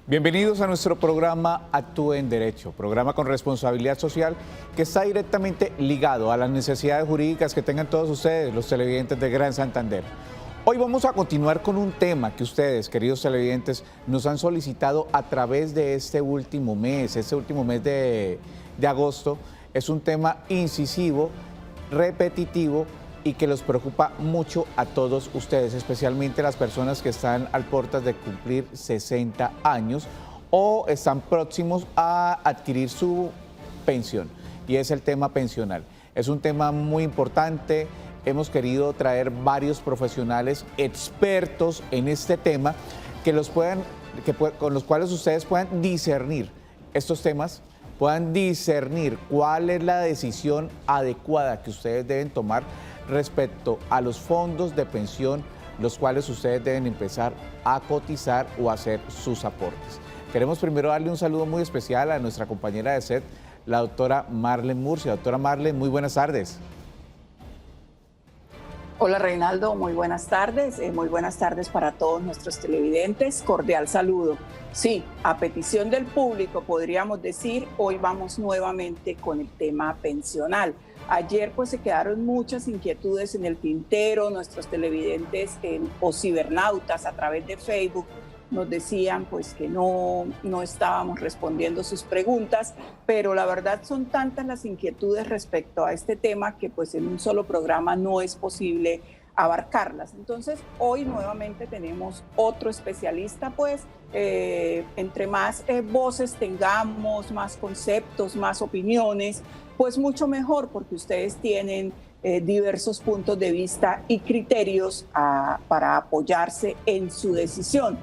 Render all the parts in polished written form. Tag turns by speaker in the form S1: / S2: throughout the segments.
S1: Bienvenidos a nuestro programa Actúe en Derecho, programa con responsabilidad social que está directamente ligado a las necesidades jurídicas que tengan todos ustedes, los televidentes de Gran Santander. Hoy vamos a continuar con un tema que ustedes, queridos televidentes, nos han solicitado a través de este último mes de agosto. Es un tema incisivo, repetitivo y que los preocupa mucho a todos ustedes, especialmente las personas que están al portas de cumplir 60 años o están próximos a adquirir su pensión, y es el tema pensional. Es un tema muy importante. Hemos querido traer varios profesionales expertos en este tema con los cuales ustedes puedan discernir estos temas, puedan discernir cuál es la decisión adecuada que ustedes deben tomar respecto a los fondos de pensión, los cuales ustedes deben empezar a cotizar o hacer sus aportes. Queremos primero darle un saludo muy especial a nuestra compañera de SED, la doctora Marlen Murcia. Doctora Marlen, muy buenas tardes.
S2: Hola Reinaldo, muy buenas tardes para todos nuestros televidentes, cordial saludo. Sí, a petición del público podríamos decir, hoy vamos nuevamente con el tema pensional. Ayer se quedaron muchas inquietudes en el tintero, nuestros televidentes o cibernautas a través de Facebook nos decían que no estábamos respondiendo sus preguntas, pero la verdad son tantas las inquietudes respecto a este tema que en un solo programa no es posible abarcarlas. Entonces hoy nuevamente tenemos otro especialista, entre más voces tengamos, más conceptos, más opiniones, mucho mejor, porque ustedes tienen diversos puntos de vista y criterios para apoyarse en su decisión.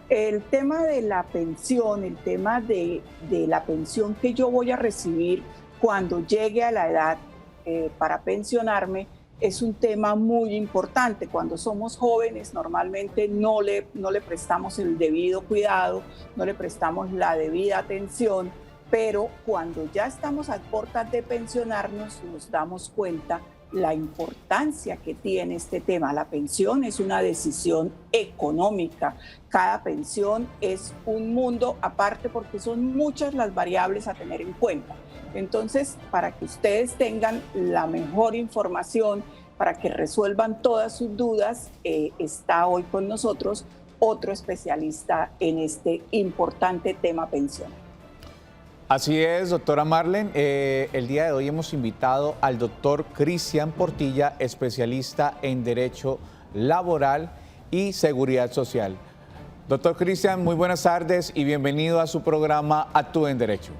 S2: El tema de la pensión, el tema de la pensión que yo voy a recibir cuando llegue a la edad para pensionarme, es un tema muy importante. Cuando somos jóvenes normalmente no le prestamos el debido cuidado, no le prestamos la debida atención, pero cuando ya estamos a puertas de pensionarnos nos damos cuenta la importancia que tiene este tema. La pensión es una decisión económica. Cada pensión es un mundo aparte porque son muchas las variables a tener en cuenta. Entonces, para que ustedes tengan la mejor información, para que resuelvan todas sus dudas, está hoy con nosotros otro especialista en este importante tema pensión.
S1: Así es, doctora Marlen. El día de hoy hemos invitado al doctor Cristian Portilla, especialista en Derecho Laboral y Seguridad Social. Doctor Cristian, muy buenas tardes y bienvenido a su programa Actúe en Derecho.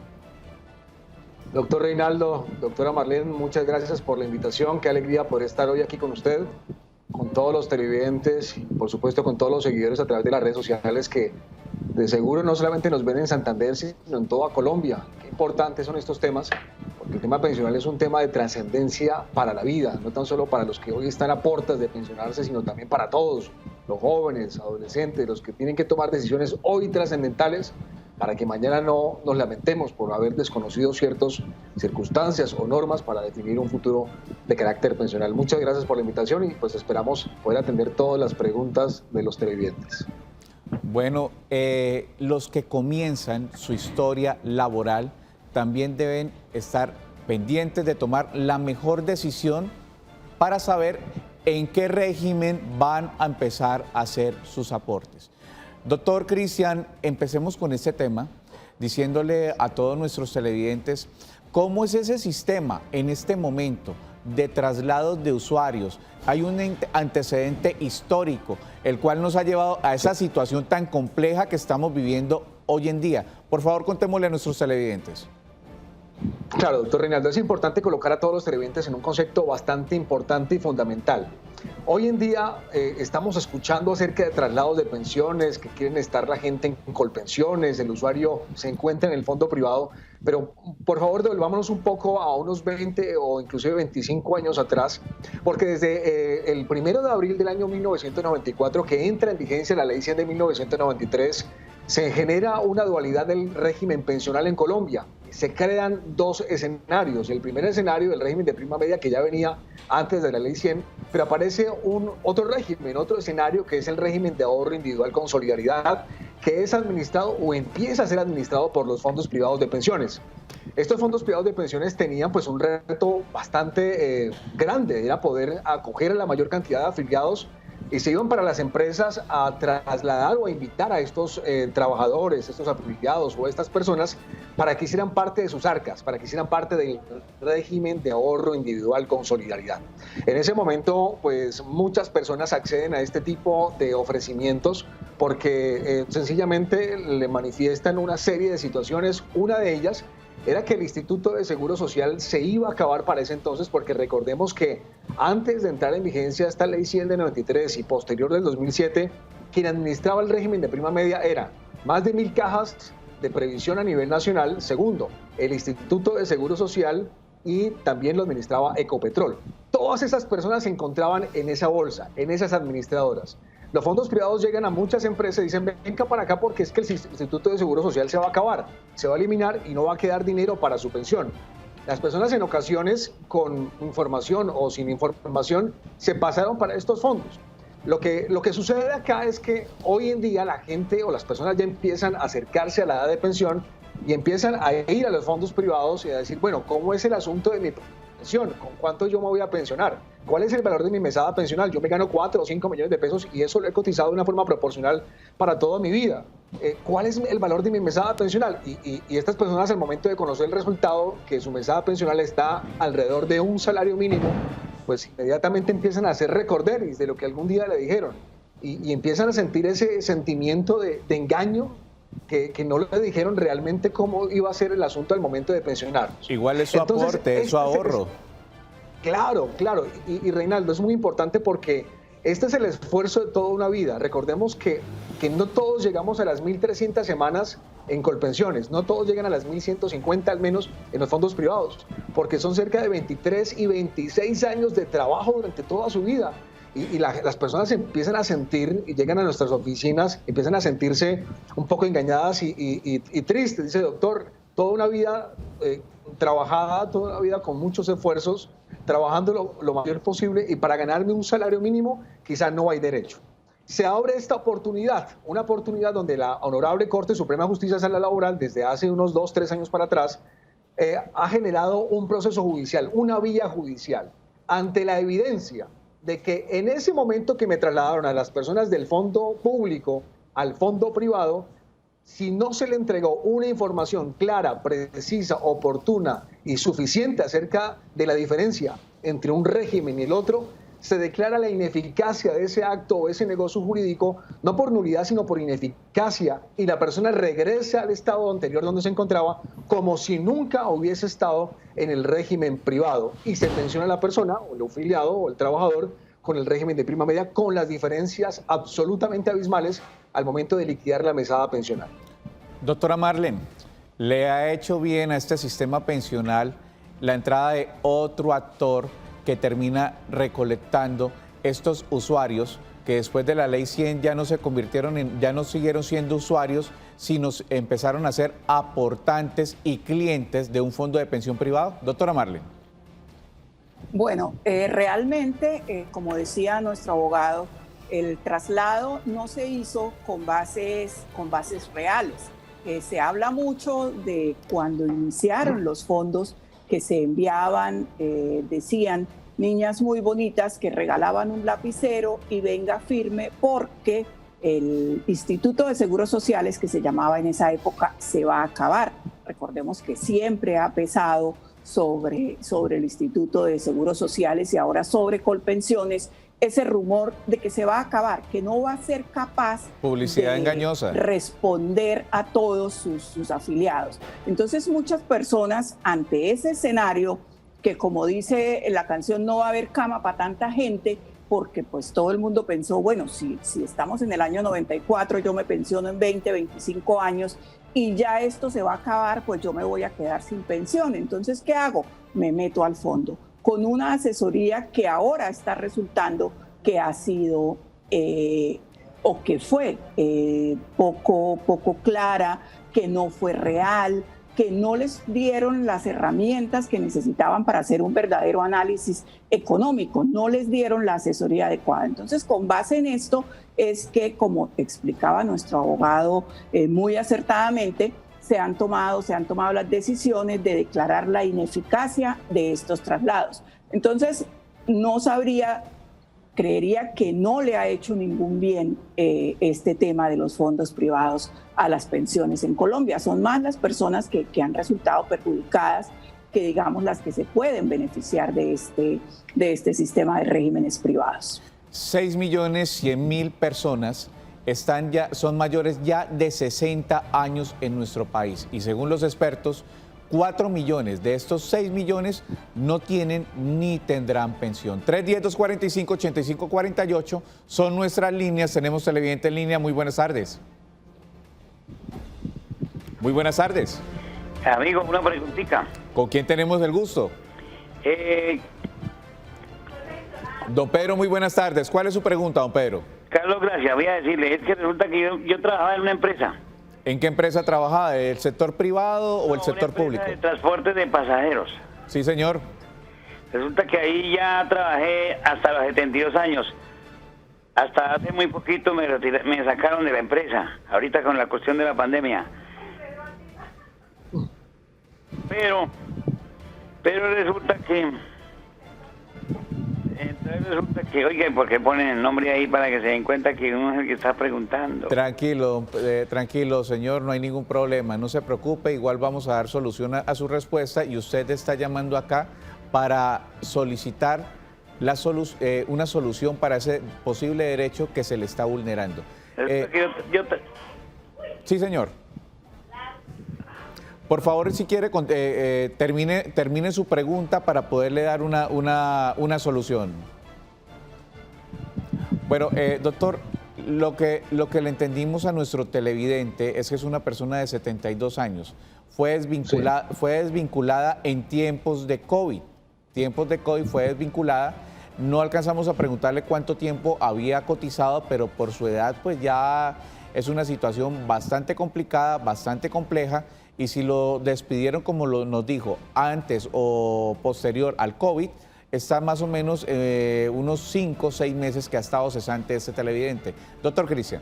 S3: Doctor Reinaldo, doctora Marlen, muchas gracias por la invitación. Qué alegría poder estar hoy aquí con usted, con todos los televidentes y por supuesto con todos los seguidores a través de las redes sociales que de seguro no solamente nos ven en Santander, sino en toda Colombia. Qué importantes son estos temas, porque el tema pensional es un tema de trascendencia para la vida, no tan solo para los que hoy están a puertas de pensionarse, sino también para todos, los jóvenes, adolescentes, los que tienen que tomar decisiones hoy trascendentales para que mañana no nos lamentemos por haber desconocido ciertas circunstancias o normas para definir un futuro de carácter pensional. Muchas gracias por la invitación y esperamos poder atender todas las preguntas de los televidentes.
S1: Bueno, los que comienzan su historia laboral también deben estar pendientes de tomar la mejor decisión para saber en qué régimen van a empezar a hacer sus aportes. Doctor Cristian, empecemos con este tema diciéndole a todos nuestros televidentes cómo es ese sistema en este momento de traslados de usuarios. Hay un antecedente histórico, el cual nos ha llevado a esa situación tan compleja que estamos viviendo hoy en día. Por favor, contémosle a nuestros televidentes.
S3: Claro, doctor Reinaldo, es importante colocar a todos los televidentes en un concepto bastante importante y fundamental. Hoy en día estamos escuchando acerca de traslados de pensiones, que quieren estar la gente en colpensiones, el usuario se encuentra en el fondo privado, pero por favor devolvámonos un poco a unos 20 o inclusive 25 años atrás, porque desde el 1 de abril del año 1994, que entra en vigencia la Ley 100 de 1993, se genera una dualidad del régimen pensional en Colombia. Se crean dos escenarios. El primer escenario del régimen de prima media, que ya venía antes de la Ley 100, pero aparece otro régimen, otro escenario, que es el régimen de ahorro individual con solidaridad, que es administrado o empieza a ser administrado por los fondos privados de pensiones. Estos fondos privados de pensiones tenían pues un reto bastante grande, era poder acoger a la mayor cantidad de afiliados y se iban para las empresas a trasladar o a invitar a estos trabajadores, estos afiliados o estas personas para que hicieran parte de sus arcas, para que hicieran parte del régimen de ahorro individual con solidaridad. En ese momento, pues muchas personas acceden a este tipo de ofrecimientos porque sencillamente le manifiestan una serie de situaciones. Una de ellas era que el Instituto de Seguro Social se iba a acabar para ese entonces, porque recordemos que antes de entrar en vigencia esta ley 100 de 93 y posterior del 2007, quien administraba el régimen de prima media era más de 1.000 cajas de previsión a nivel nacional. Segundo, el Instituto de Seguro Social, y también lo administraba Ecopetrol. Todas esas personas se encontraban en esa bolsa, en esas administradoras. Los fondos privados llegan a muchas empresas y dicen, venga para acá porque es que el Instituto de Seguro Social se va a acabar, se va a eliminar y no va a quedar dinero para su pensión. Las personas en ocasiones con información o sin información se pasaron para estos fondos. Lo que sucede acá es que hoy en día la gente o las personas ya empiezan a acercarse a la edad de pensión y empiezan a ir a los fondos privados y a decir, bueno, ¿cómo es el asunto de mi pensión? ¿Con cuánto yo me voy a pensionar? ¿Cuál es el valor de mi mesada pensional? Yo me gano 4 o 5 millones de pesos y eso lo he cotizado de una forma proporcional para toda mi vida. ¿Cuál es el valor de mi mesada pensional? Y estas personas, al momento de conocer el resultado, que su mesada pensional está alrededor de un salario mínimo, pues inmediatamente empiezan a hacer recorderis de lo que algún día le dijeron y empiezan a sentir ese sentimiento de engaño, que no le dijeron realmente cómo iba a ser el asunto al momento de pensionarnos.
S1: Igual es su aporte, es su ahorro.
S3: Claro. Y Reinaldo, es muy importante porque este es el esfuerzo de toda una vida. Recordemos que no todos llegamos a las 1.300 semanas en Colpensiones, no todos llegan a las 1.150 al menos en los fondos privados, porque son cerca de 23 y 26 años de trabajo durante toda su vida. Y las personas empiezan a sentir, y llegan a nuestras oficinas, empiezan a sentirse un poco engañadas y tristes. Dice, doctor, toda una vida trabajada, toda una vida con muchos esfuerzos, trabajando lo mayor posible, y para ganarme un salario mínimo quizás no hay derecho. Se abre esta oportunidad, una oportunidad donde la Honorable Corte Suprema de Justicia Sala Laboral, desde hace unos 2 o 3 años para atrás, ha generado un proceso judicial, una vía judicial, ante la evidencia de que en ese momento que me trasladaron a las personas del fondo público al fondo privado, si no se le entregó una información clara, precisa, oportuna y suficiente acerca de la diferencia entre un régimen y el otro, se declara la ineficacia de ese acto o ese negocio jurídico, no por nulidad, sino por ineficacia, y la persona regresa al estado anterior donde se encontraba como si nunca hubiese estado en el régimen privado, y se pensiona a la persona, o el afiliado, o el trabajador, con el régimen de prima media, con las diferencias absolutamente abismales al momento de liquidar la mesada pensional.
S1: Doctora Marlene, ¿le ha hecho bien a este sistema pensional la entrada de otro actor que termina recolectando estos usuarios que después de la ley 100 ya no se convirtieron ya no siguieron siendo usuarios, sino empezaron a ser aportantes y clientes de un fondo de pensión privado? Doctora Marlene.
S2: Bueno, realmente, como decía nuestro abogado, el traslado no se hizo con bases reales. Se habla mucho de cuando iniciaron los fondos que se enviaban, decían, niñas muy bonitas que regalaban un lapicero y venga firme porque el Instituto de Seguros Sociales, que se llamaba en esa época, se va a acabar. Recordemos que siempre ha pesado sobre el Instituto de Seguros Sociales y ahora sobre Colpensiones ese rumor de que se va a acabar, que no va a ser capaz
S1: publicidad engañosa,
S2: responder a todos sus afiliados. Entonces muchas personas ante ese escenario, que como dice la canción, no va a haber cama para tanta gente, porque pues todo el mundo pensó, bueno, si estamos en el año 94, yo me pensiono en 20, 25 años y ya esto se va a acabar, pues yo me voy a quedar sin pensión. Entonces, ¿qué hago? Me meto al fondo con una asesoría que ahora está resultando que ha sido o que fue poco clara, que no fue real, que no les dieron las herramientas que necesitaban para hacer un verdadero análisis económico, no les dieron la asesoría adecuada. Entonces, con base en esto es que, como explicaba nuestro abogado muy acertadamente, se han tomado las decisiones de declarar la ineficacia de estos traslados. Entonces, creería que no le ha hecho ningún bien este tema de los fondos privados a las pensiones en Colombia. Son más las personas que han resultado perjudicadas que, digamos, las que se pueden beneficiar de este sistema de regímenes privados.
S1: 6.100.000 personas son mayores ya de 60 años en nuestro país y según los expertos, 4 millones de estos 6 millones no tienen ni tendrán pensión. 310-245-8548 son nuestras líneas. Tenemos televidente en línea. Muy buenas tardes. Muy buenas tardes.
S4: Amigo, una preguntita.
S1: ¿Con quién tenemos el gusto? Don Pedro, muy buenas tardes. ¿Cuál es su pregunta, don Pedro?
S4: Carlos, gracias. Voy a decirle, es que resulta que yo trabajaba en una empresa.
S1: ¿En qué empresa trabajaba? ¿El sector privado o el sector público?
S4: De transporte de pasajeros.
S1: Sí, señor.
S4: Resulta que ahí ya trabajé hasta los 72 años. Hasta hace muy poquito me sacaron de la empresa, ahorita con la cuestión de la pandemia. Pero resulta que, oiga, ¿por qué ponen el nombre ahí para que se den cuenta que uno es el que está preguntando?
S1: Tranquilo, tranquilo, señor, no hay ningún problema, no se preocupe, igual vamos a dar solución a su respuesta y usted está llamando acá para solicitar una solución para ese posible derecho que se le está vulnerando. Sí, señor. Por favor, si quiere, termine su pregunta para poderle dar una solución. Bueno, doctor, lo que le entendimos a nuestro televidente es que es una persona de 72 años. Fue desvinculada en tiempos de COVID. Fue desvinculada. No alcanzamos a preguntarle cuánto tiempo había cotizado, pero por su edad, pues ya es una situación bastante complicada, bastante compleja. Y si lo despidieron, como nos dijo, antes o posterior al COVID, está más o menos unos 5 o 6 meses que ha estado cesante este televidente. Doctor Cristian.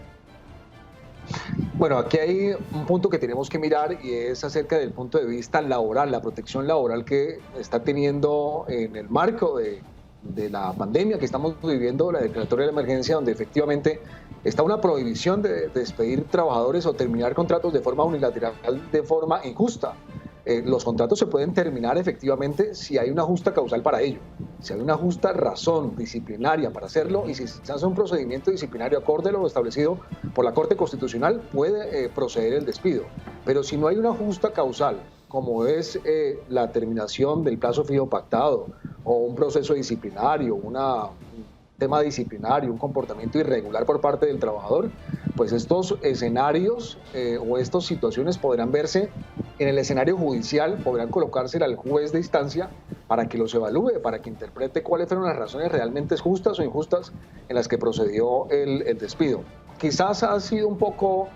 S3: Bueno, aquí hay un punto que tenemos que mirar y es acerca del punto de vista laboral, la protección laboral que está teniendo en el marco de la pandemia que estamos viviendo, la declaratoria de emergencia, donde efectivamente está una prohibición de despedir trabajadores o terminar contratos de forma unilateral, de forma injusta. Los contratos se pueden terminar efectivamente si hay una justa causal para ello, si hay una justa razón disciplinaria para hacerlo y si se hace un procedimiento disciplinario acorde a lo establecido por la Corte Constitucional, puede proceder el despido. Pero si no hay una justa causal, como es la terminación del plazo fijo pactado o un proceso disciplinario, un tema disciplinario, un comportamiento irregular por parte del trabajador, pues estos escenarios o estas situaciones podrán verse en el escenario judicial, podrán colocársela al juez de instancia para que los evalúe, para que interprete cuáles fueron las razones realmente justas o injustas en las que procedió el despido. Quizás ha sido un poco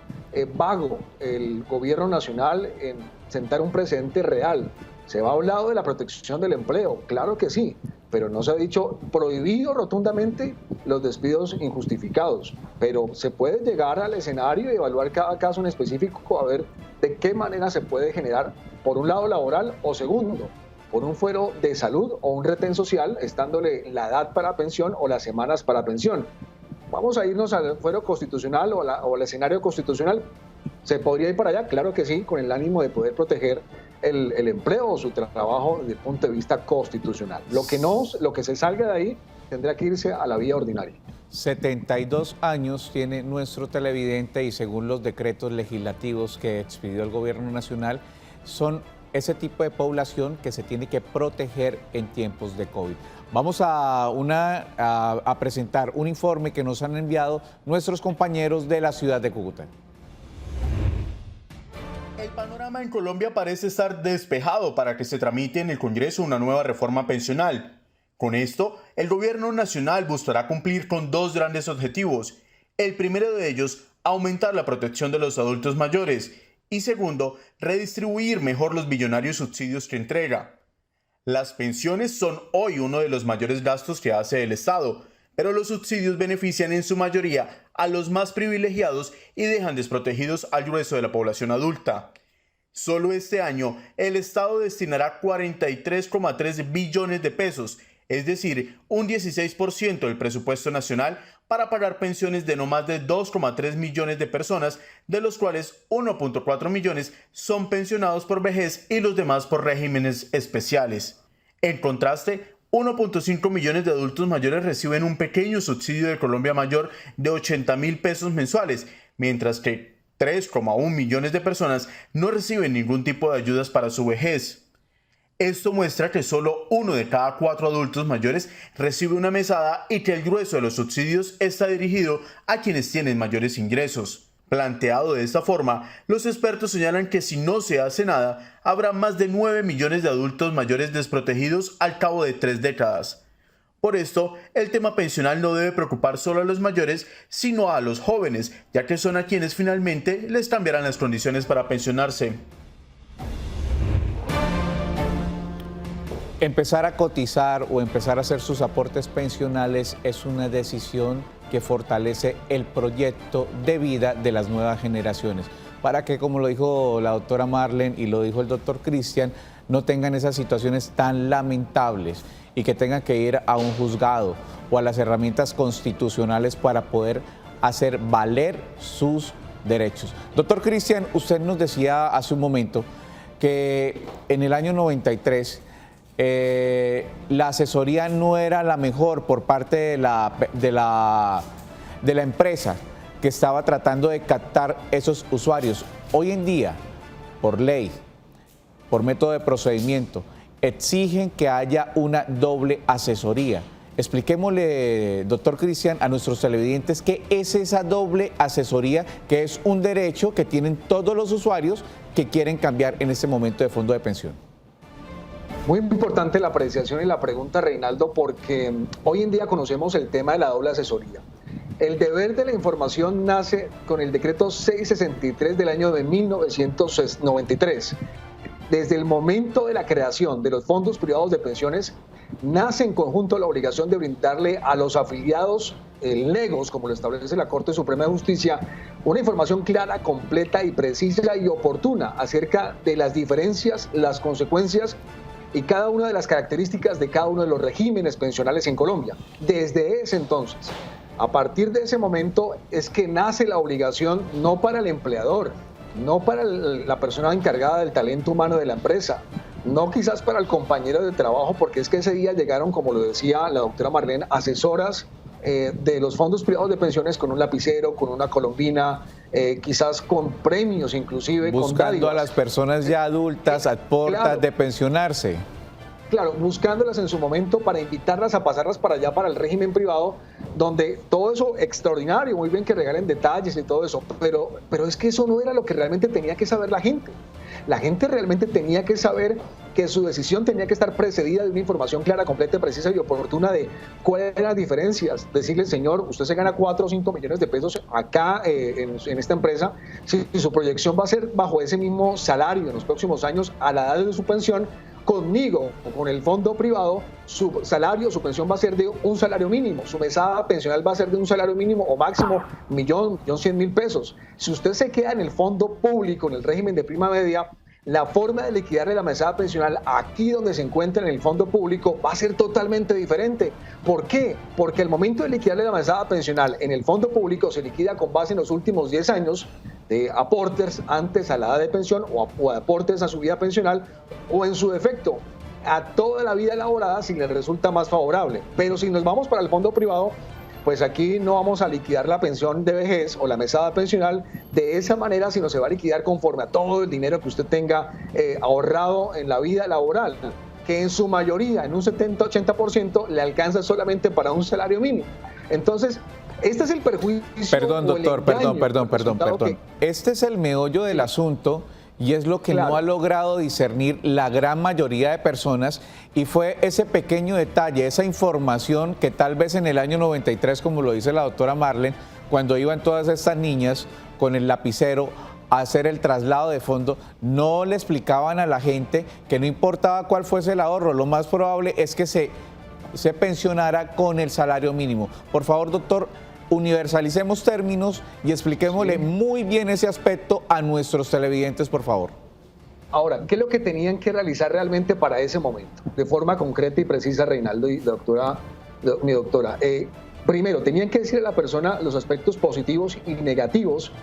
S3: vago el gobierno nacional en sentar un precedente real. Se ha hablado de la protección del empleo, claro que sí, pero no se ha dicho prohibido rotundamente los despidos injustificados. Pero se puede llegar al escenario y evaluar cada caso en específico a ver de qué manera se puede generar, por un lado laboral o segundo, por un fuero de salud o un retén social, estándole la edad para pensión o las semanas para pensión. Vamos a irnos al fuero constitucional o al escenario constitucional. ¿Se podría ir para allá? Claro que sí, con el ánimo de poder proteger el empleo o su trabajo desde el punto de vista constitucional. Lo que se salga de ahí tendrá que irse a la vía ordinaria.
S1: 72 años tiene nuestro televidente y según los decretos legislativos que expidió el gobierno nacional, son ese tipo de población que se tiene que proteger en tiempos de COVID. Vamos a presentar un informe que nos han enviado nuestros compañeros de la ciudad de Cúcuta.
S5: El panorama en Colombia parece estar despejado para que se tramite en el Congreso una nueva reforma pensional. Con esto, el gobierno nacional buscará cumplir con 2 grandes objetivos. El primero de ellos, aumentar la protección de los adultos mayores Y segundo, redistribuir mejor los billonarios subsidios que entrega. Las pensiones son hoy uno de los mayores gastos que hace el Estado, pero los subsidios benefician en su mayoría a los más privilegiados y dejan desprotegidos al grueso de la población adulta. Solo este año, el Estado destinará 43,3 billones de pesos, es decir, un 16% del presupuesto nacional, para pagar pensiones de no más de 2,3 millones de personas, de los cuales 1,4 millones son pensionados por vejez y los demás por regímenes especiales. En contraste, 1,5 millones de adultos mayores reciben un pequeño subsidio de Colombia Mayor de 80.000 pesos mensuales, mientras que 3,1 millones de personas no reciben ningún tipo de ayudas para su vejez. Esto muestra que solo 1 de cada 4 adultos mayores recibe una mesada y que el grueso de los subsidios está dirigido a quienes tienen mayores ingresos. Planteado de esta forma, los expertos señalan que si no se hace nada, habrá más de 9 millones de adultos mayores desprotegidos al cabo de 3 décadas. Por esto, el tema pensional no debe preocupar solo a los mayores, sino a los jóvenes, ya que son a quienes finalmente les cambiarán las condiciones para pensionarse.
S1: Empezar a cotizar o empezar a hacer sus aportes pensionales es una decisión que fortalece el proyecto de vida de las nuevas generaciones, para que, como lo dijo la doctora Marlene y lo dijo el doctor Cristian, no tengan esas situaciones tan lamentables y que tengan que ir a un juzgado o a las herramientas constitucionales para poder hacer valer sus derechos. Doctor Cristian, usted nos decía hace un momento que en el año 93 la asesoría no era la mejor por parte de la empresa que estaba tratando de captar esos usuarios. Hoy en día, por ley, por método de procedimiento, exigen que haya una doble asesoría. Expliquémosle, doctor Cristian, a nuestros televidentes qué es esa doble asesoría, que es un derecho que tienen todos los usuarios que quieren cambiar en este momento de fondo de pensión.
S3: Muy importante la apreciación y la pregunta, Reinaldo, porque hoy en día conocemos el tema de la doble asesoría. El deber de la información nace con el decreto 663 del año de 1993. Desde el momento de la creación de los fondos privados de pensiones, nace en conjunto la obligación de brindarle a los afiliados legos, como lo establece la Corte Suprema de Justicia, una información clara, completa y precisa y oportuna acerca de las diferencias, las consecuencias y cada una de las características de cada uno de los regímenes pensionales en Colombia. Desde ese entonces, a partir de ese momento, es que nace la obligación no para el empleador, no para la persona encargada del talento humano de la empresa, no quizás para el compañero de trabajo, porque es que ese día llegaron, como lo decía la doctora Marlene, asesoras de los fondos privados de pensiones con un lapicero, con una colombina, quizás con premios inclusive.
S1: Buscando a las personas ya adultas a puertas
S3: claro,
S1: de pensionarse.
S3: Claro, buscándolas en su momento para invitarlas a pasarlas para allá, para el régimen privado, donde todo eso extraordinario, muy bien que regalen detalles y todo eso, pero es que eso no era lo que realmente tenía que saber la gente. La gente realmente tenía que saber que su decisión tenía que estar precedida de una información clara, completa, precisa y oportuna de cuáles eran las diferencias. Decirle, señor, usted se gana 4 o 5 millones de pesos acá en esta empresa, si su proyección va a ser bajo ese mismo salario en los próximos años a la edad de su pensión, conmigo o con el fondo privado, su salario, su pensión va a ser de un salario mínimo, su mesada pensional va a ser de un salario mínimo o máximo 1.100.000 pesos. Si usted se queda en el fondo público, en el régimen de prima media, la forma de liquidarle la mesada pensional aquí donde se encuentra en el fondo público va a ser totalmente diferente. ¿Por qué? Porque al momento de liquidarle la mesada pensional en el fondo público se liquida con base en los últimos 10 años de aportes antes a la edad de pensión o aportes a su vida pensional, o en su defecto a toda la vida elaborada si le resulta más favorable. Pero si nos vamos para el fondo privado, pues aquí no vamos a liquidar la pensión de vejez o la mesada pensional de esa manera, sino se va a liquidar conforme a todo el dinero que usted tenga ahorrado en la vida laboral, que en su mayoría, en un 70-80%, le alcanza solamente para un salario mínimo. Entonces, este es el perjuicio.
S1: Perdón, doctor, perdón. Este es el meollo del asunto. Y es lo que no ha logrado discernir la gran mayoría de personas, y fue ese pequeño detalle, esa información que tal vez en el año 93, como lo dice la doctora Marlene, cuando iban todas estas niñas con el lapicero hacer el traslado de fondo, no le explicaban a la gente que no importaba cuál fuese el ahorro, lo más probable es que se pensionara con el salario mínimo. Por favor, doctor, universalicemos términos y expliquémosle muy bien ese aspecto a nuestros televidentes, por favor.
S3: Ahora, ¿qué es lo que tenían que realizar realmente para ese momento? De forma concreta y precisa, Reinaldo y mi doctora. Primero, tenían que decirle a la persona los aspectos positivos y negativos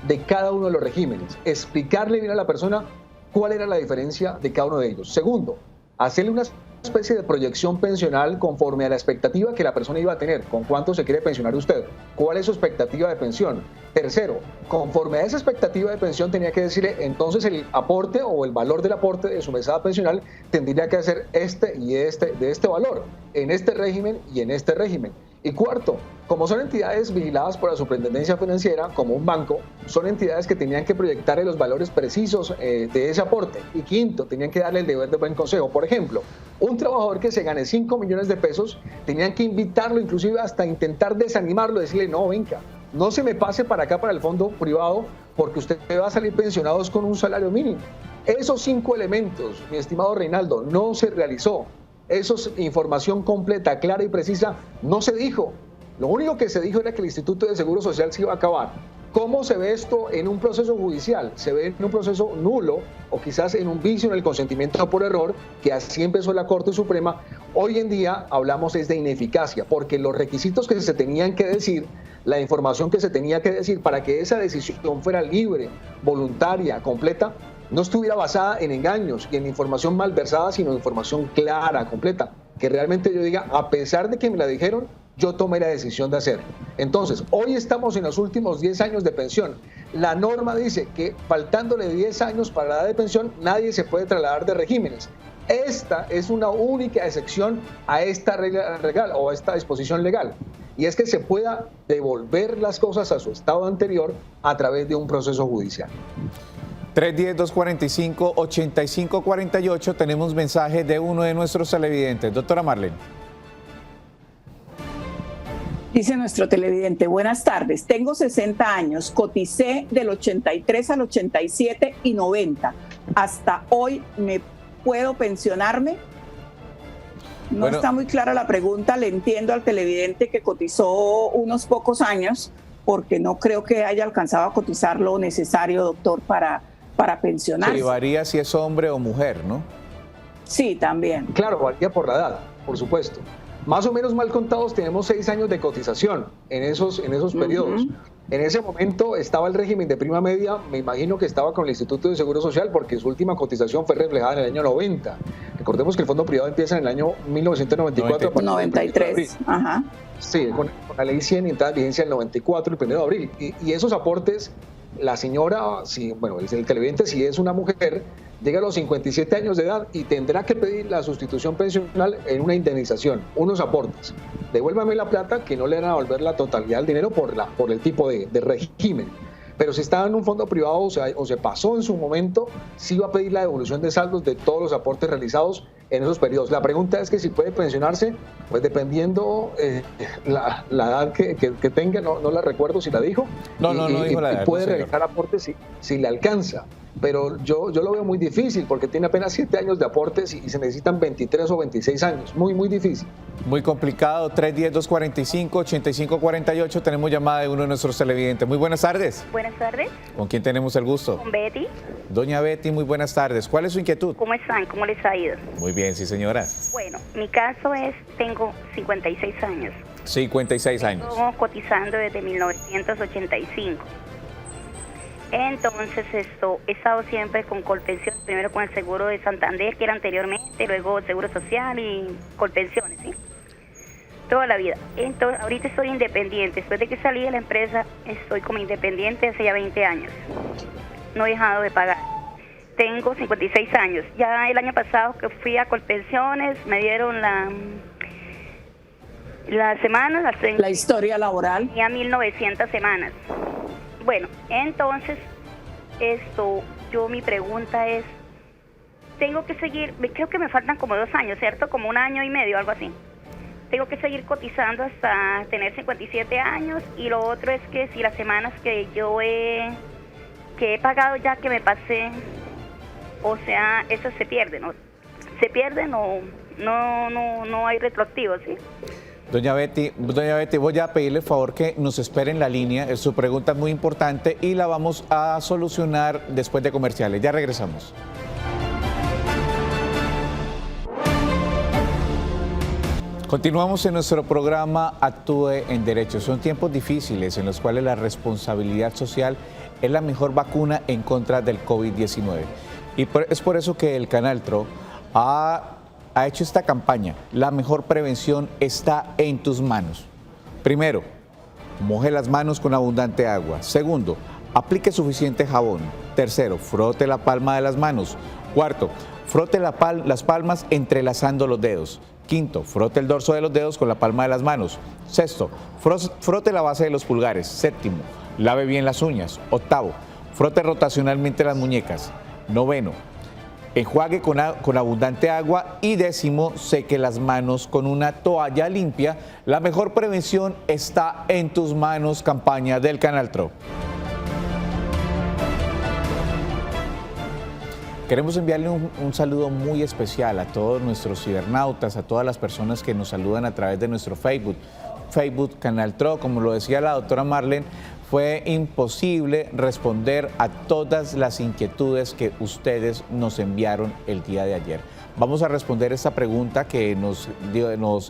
S3: de cada uno de los regímenes. Explicarle bien a la persona cuál era la diferencia de cada uno de ellos. Segundo, hacerle una especie de proyección pensional conforme a la expectativa que la persona iba a tener. ¿Con cuánto se quiere pensionar usted? ¿Cuál es su expectativa de pensión? Tercero, conforme a esa expectativa de pensión tenía que decirle entonces el aporte o el valor del aporte de su mesada pensional tendría que ser este y este de este valor, en este régimen y en este régimen. Y cuarto, como son entidades vigiladas por la Superintendencia Financiera, como un banco, son entidades que tenían que proyectarle los valores precisos de ese aporte. Y quinto, tenían que darle el deber de buen consejo. Por ejemplo, un trabajador que se gane 5 millones de pesos, tenían que invitarlo, inclusive hasta intentar desanimarlo, decirle, no, venga, no se me pase para acá, para el fondo privado, porque usted va a salir pensionado con un salario mínimo. Esos 5 elementos, mi estimado Reinaldo, no se realizó. Esa información completa, clara y precisa no se dijo. Lo único que se dijo era que el Instituto de Seguro Social se iba a acabar. ¿Cómo se ve esto en un proceso judicial? Se ve en un proceso nulo o quizás en un vicio en el consentimiento por error, que así empezó la Corte Suprema. Hoy en día hablamos es de ineficacia, porque los requisitos que se tenían que decir, la información que se tenía que decir para que esa decisión fuera libre, voluntaria, completa, no estuviera basada en engaños y en información malversada, sino en información clara, completa, que realmente yo diga, a pesar de que me la dijeron, yo tomé la decisión de hacer. Entonces, hoy estamos en los últimos 10 años de pensión. La norma dice que faltándole 10 años para la edad de pensión, nadie se puede trasladar de regímenes. Esta es una única excepción a esta regla legal o a esta disposición legal. Y es que se pueda devolver las cosas a su estado anterior a través de un proceso judicial.
S1: 310-245-8548, tenemos mensaje de uno de nuestros televidentes. Doctora Marlene.
S2: Dice nuestro televidente, buenas tardes, tengo 60 años, coticé del 83 al 87 y 90. ¿Hasta hoy me puedo pensionarme? No está muy clara la pregunta, le entiendo al televidente que cotizó unos pocos años, porque no creo que haya alcanzado a cotizar lo necesario, doctor, para pensionarse.
S1: Sí, varía si es hombre o mujer, ¿no?
S2: Sí, también.
S3: Claro, varía por la edad, por supuesto. Más o menos mal contados tenemos 6 años de cotización en esos periodos. En ese momento estaba el régimen de prima media, me imagino que estaba con el Instituto de Seguro Social porque su última cotización fue reflejada en el año 90. Recordemos que el fondo privado empieza en el año 1994.
S2: 93, ajá.
S3: Sí, con la ley 100 y entrada en vigencia el 94, el 1 de abril. Y esos aportes, la señora, el televidente, si es una mujer, llega a los 57 años de edad y tendrá que pedir la sustitución pensional en una indemnización, unos aportes. Devuélvame la plata, que no le van a devolver la totalidad del dinero por el tipo de régimen. Pero si estaba en un fondo privado o se pasó en su momento, sí va a pedir la devolución de saldos de todos los aportes realizados en esos periodos. La pregunta es que si puede pensionarse, pues dependiendo la edad que tenga, no la recuerdo si la dijo.
S1: No dijo la edad.
S3: Y puede realizar aportes si le alcanza. Pero yo lo veo muy difícil porque tiene apenas 7 años de aportes y se necesitan 23 o 26 años. Muy, muy difícil.
S1: Muy complicado. 310-245-8548. Tenemos llamada de uno de nuestros televidentes. Muy buenas tardes.
S6: Buenas tardes.
S1: ¿Con quién tenemos el gusto?
S6: Con Betty.
S1: Doña Betty, muy buenas tardes. ¿Cuál es su inquietud?
S6: ¿Cómo están? ¿Cómo les ha ido?
S1: Muy bien, sí, señora.
S6: Bueno, mi caso es, tengo 56 años.
S1: 56 años.
S6: Estoy cotizando desde 1985. Entonces he estado siempre con Colpensión, primero con el seguro de Santander, que era anteriormente, luego Seguro Social y Colpensiones, ¿sí? Toda la vida. Entonces, ahorita estoy independiente. Después de que salí de la empresa, estoy como independiente hace ya 20 años. No he dejado de pagar. Tengo 56 años. Ya el año pasado que fui a Colpensiones, me dieron la semana,
S2: la historia laboral.
S6: Ya 1900 semanas. Bueno, entonces, mi pregunta es, tengo que seguir, creo que me faltan como 2 años, ¿cierto? Como 1 año y medio, algo así. Tengo que seguir cotizando hasta tener 57 años y lo otro es que si las semanas que yo he que he pagado ya que me pasé, o sea, eso se pierde, ¿no? Se pierde, no hay retroactivo, ¿sí?
S1: Doña Betty, voy a pedirle el favor que nos espere en la línea. Su pregunta es muy importante y la vamos a solucionar después de comerciales. Ya regresamos. Continuamos en nuestro programa Actúe en Derecho. Son tiempos difíciles en los cuales la responsabilidad social es la mejor vacuna en contra del COVID-19. Y es por eso que el Canal TRO ha hecho esta campaña. La mejor prevención está en tus manos. Primero, moje las manos con abundante agua. Segundo, aplique suficiente jabón. Tercero, frote la palma de las manos. Cuarto, frote las palmas entrelazando los dedos. Quinto, frote el dorso de los dedos con la palma de las manos. Sexto, frote la base de los pulgares. Séptimo, lave bien las uñas. Octavo, frote rotacionalmente las muñecas. Noveno, enjuague con abundante agua. Y décimo, seque las manos con una toalla limpia. La mejor prevención está en tus manos, campaña del Canal TRO. Queremos enviarle un saludo muy especial a todos nuestros cibernautas, a todas las personas que nos saludan a través de nuestro Facebook Canal TRO. Como lo decía la doctora Marlene, fue imposible responder a todas las inquietudes que ustedes nos enviaron el día de ayer. Vamos a responder esta pregunta que nos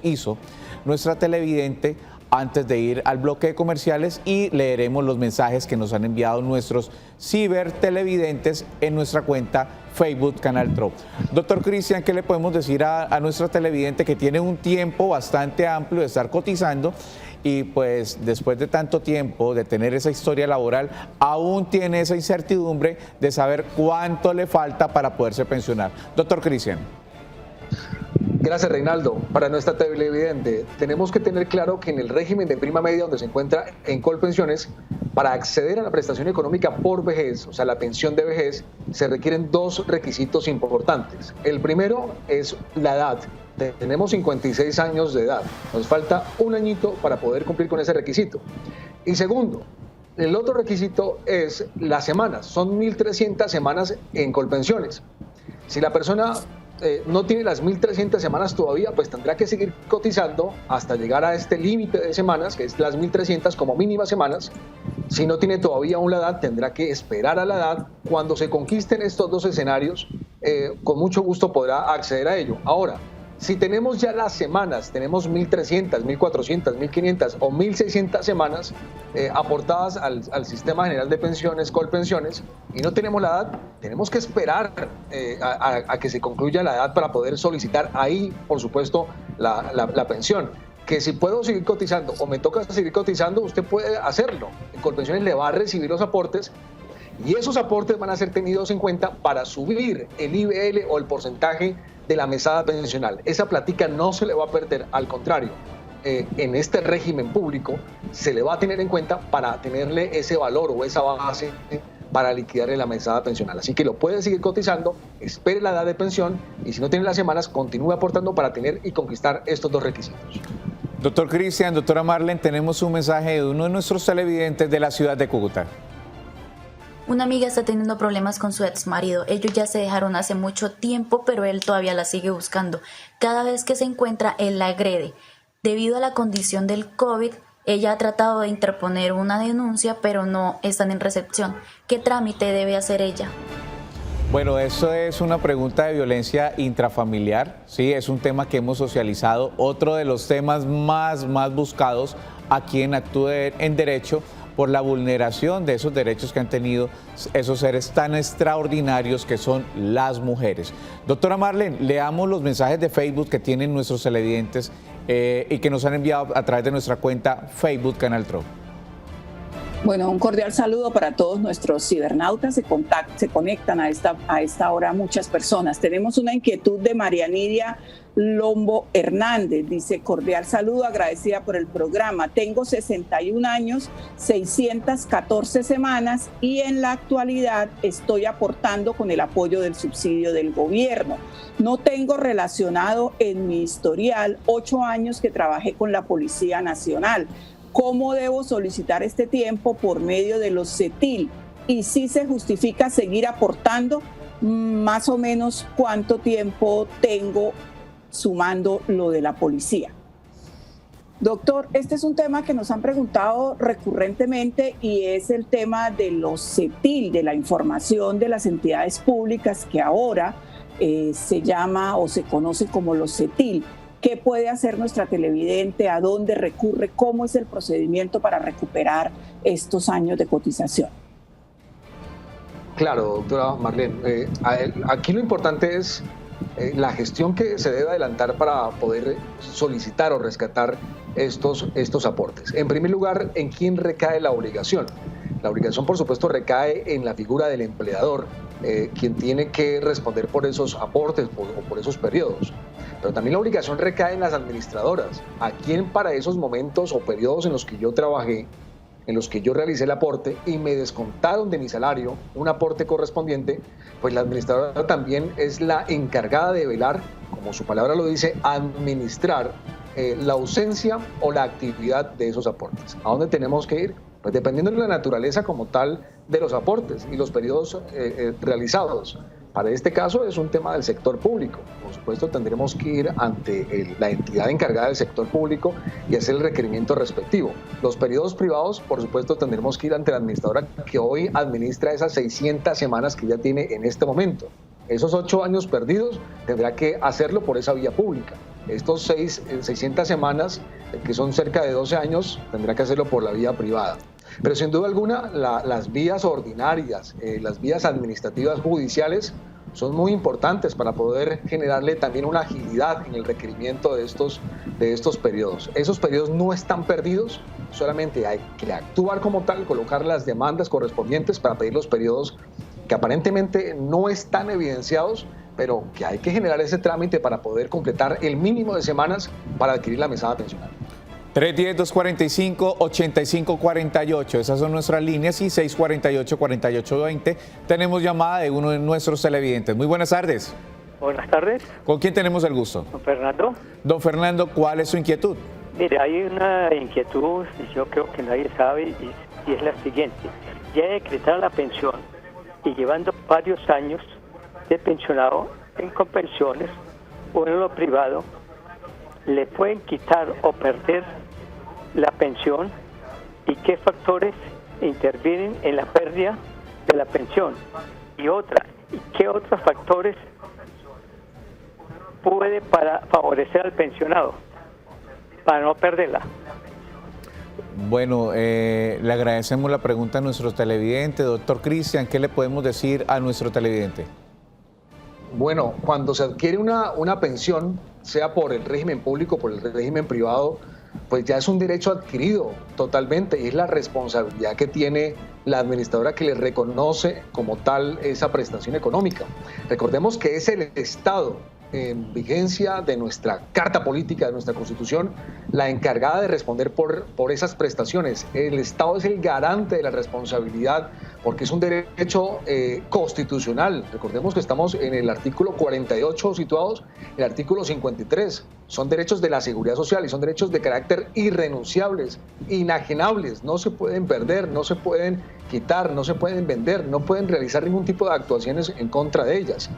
S1: hizo nuestra televidente antes de ir al bloque de comerciales, y leeremos los mensajes que nos han enviado nuestros cibertelevidentes en nuestra cuenta Facebook Canal TRO. Doctor Cristian, ¿qué le podemos decir a nuestra televidente que tiene un tiempo bastante amplio de estar cotizando y pues después de tanto tiempo de tener esa historia laboral aún tiene esa incertidumbre de saber cuánto le falta para poderse pensionar? Doctor Cristian.
S3: Gracias, Reinaldo. Para nuestra televidente, tenemos que tener claro que en el régimen de prima media donde se encuentra en Colpensiones, para acceder a la prestación económica por vejez, o sea, la pensión de vejez, se requieren dos requisitos importantes. El primero es la edad. Tenemos 56 años de edad. Nos falta un añito para poder cumplir con ese requisito. Y segundo, el otro requisito es las semanas. Son 1.300 semanas en Colpensiones. Si la persona no tiene las 1.300 semanas todavía, pues tendrá que seguir cotizando hasta llegar a este límite de semanas, que es las 1.300 como mínimas semanas. Si no tiene todavía aún la edad, tendrá que esperar a la edad. Cuando se conquisten estos dos escenarios, con mucho gusto podrá acceder a ello. Ahora, si tenemos ya las semanas, tenemos 1.300, 1.400, 1.500 o 1.600 semanas aportadas al Sistema General de Pensiones, Colpensiones, y no tenemos la edad, tenemos que esperar a que se concluya la edad para poder solicitar ahí, por supuesto, la pensión. Que si puedo seguir cotizando o me toca seguir cotizando, usted puede hacerlo. En Colpensiones le va a recibir los aportes, y esos aportes van a ser tenidos en cuenta para subir el IBL o el porcentaje de la mesada pensional. Esa platica no se le va a perder, al contrario, en este régimen público se le va a tener en cuenta para tenerle ese valor o esa base para liquidarle la mesada pensional. Así que lo puede seguir cotizando, espere la edad de pensión, y si no tiene las semanas, continúe aportando para tener y conquistar estos dos requisitos.
S1: Doctor Cristian, doctora Marlene, tenemos un mensaje de uno de nuestros televidentes de la ciudad de Cúcuta.
S7: Una amiga está teniendo problemas con su ex marido. Ellos ya se dejaron hace mucho tiempo, pero él todavía la sigue buscando. Cada vez que se encuentra, él la agrede. Debido a la condición del COVID, ella ha tratado de interponer una denuncia, pero no están en recepción. ¿Qué trámite debe hacer ella?
S1: Bueno, eso es una pregunta de violencia intrafamiliar, sí, es un tema que hemos socializado, otro de los temas más buscados aquí en Actúe en Derecho, por la vulneración de esos derechos que han tenido esos seres tan extraordinarios que son las mujeres. Doctora Marlene, leamos los mensajes de Facebook que tienen nuestros televidentes y que nos han enviado a través de nuestra cuenta Facebook Canal TRO.
S2: Bueno, un cordial saludo para todos nuestros cibernautas. Se conectan a esta hora muchas personas. Tenemos una inquietud de María Nidia Lombo Hernández. Dice: cordial saludo, agradecida por el programa. Tengo 61 años, 614 semanas y en la actualidad estoy aportando con el apoyo del subsidio del gobierno. No tengo relacionado en mi historial 8 años que trabajé con la Policía Nacional. ¿Cómo debo solicitar este tiempo por medio de los CETIL? y si se justifica seguir aportando, más o menos cuánto tiempo tengo sumando lo de la policía. Doctor, este es un tema que nos han preguntado recurrentemente y es el tema de los CETIL, de la información de las entidades públicas que ahora se llama o se conoce como los CETIL. ¿Qué puede hacer nuestra televidente? ¿A dónde recurre? ¿Cómo es el procedimiento para recuperar estos años de cotización?
S3: Claro, doctora Marlene. Aquí lo importante es la gestión que se debe adelantar para poder solicitar o rescatar estos aportes. En primer lugar, ¿en quién recae la obligación? La obligación, por supuesto, recae en la figura del empleador, quien tiene que responder por esos aportes o por esos periodos. Pero también la obligación recae en las administradoras, a quien para esos momentos o periodos en los que yo trabajé, en los que yo realicé el aporte y me descontaron de mi salario un aporte correspondiente, pues la administradora también es la encargada de velar, como su palabra lo dice, administrar la ausencia o la actividad de esos aportes. ¿A dónde tenemos que ir? Pues dependiendo de la naturaleza como tal de los aportes y los periodos realizados. Para este caso es un tema del sector público. Por supuesto, tendremos que ir ante la entidad encargada del sector público y hacer el requerimiento respectivo. Los periodos privados, por supuesto, tendremos que ir ante la administradora que hoy administra esas 600 semanas que ya tiene en este momento. Esos 8 años perdidos tendrá que hacerlo por esa vía pública. Estos 600 semanas, que son cerca de 12 años, tendrá que hacerlo por la vía privada. Pero sin duda alguna, las vías ordinarias, las vías administrativas judiciales son muy importantes para poder generarle también una agilidad en el requerimiento de estos periodos. Esos periodos no están perdidos, solamente hay que actuar como tal, colocar las demandas correspondientes para pedir los periodos que aparentemente no están evidenciados, pero que hay que generar ese trámite para poder completar el mínimo de semanas para adquirir la mesada pensional.
S1: 310-245-8548, esas son nuestras líneas, y 648-4820. Tenemos llamada de uno de nuestros televidentes. Muy buenas tardes.
S8: Buenas tardes.
S1: ¿Con quién tenemos el gusto?
S8: Don Fernando.
S1: Don Fernando, ¿cuál es su inquietud?
S8: Mire, hay una inquietud, yo creo que nadie sabe, y es la siguiente. Ya decretar la pensión y llevando varios años de pensionado en Colpensiones o en lo privado, le pueden quitar o perder la pensión, y qué factores intervienen en la pérdida de la pensión, y qué otros factores puede para favorecer al pensionado para no perderla.
S1: Bueno, le agradecemos la pregunta a nuestro televidente. Doctor Cristian, ¿qué le podemos decir a nuestro televidente?
S3: Bueno, cuando se adquiere una pensión, sea por el régimen público o por el régimen privado, pues ya es un derecho adquirido totalmente, y es la responsabilidad que tiene la administradora que le reconoce como tal esa prestación económica. Recordemos que es el Estado, en vigencia de nuestra Carta Política, de nuestra Constitución, la encargada de responder por esas prestaciones. El Estado es el garante de la responsabilidad porque es un derecho constitucional. Recordemos que estamos en el artículo 48 situados, el artículo 53. Son derechos de la seguridad social y son derechos de carácter irrenunciables, inajenables. No se pueden perder, no se pueden quitar, no se pueden vender, no pueden realizar ningún tipo de actuaciones en contra de ellas.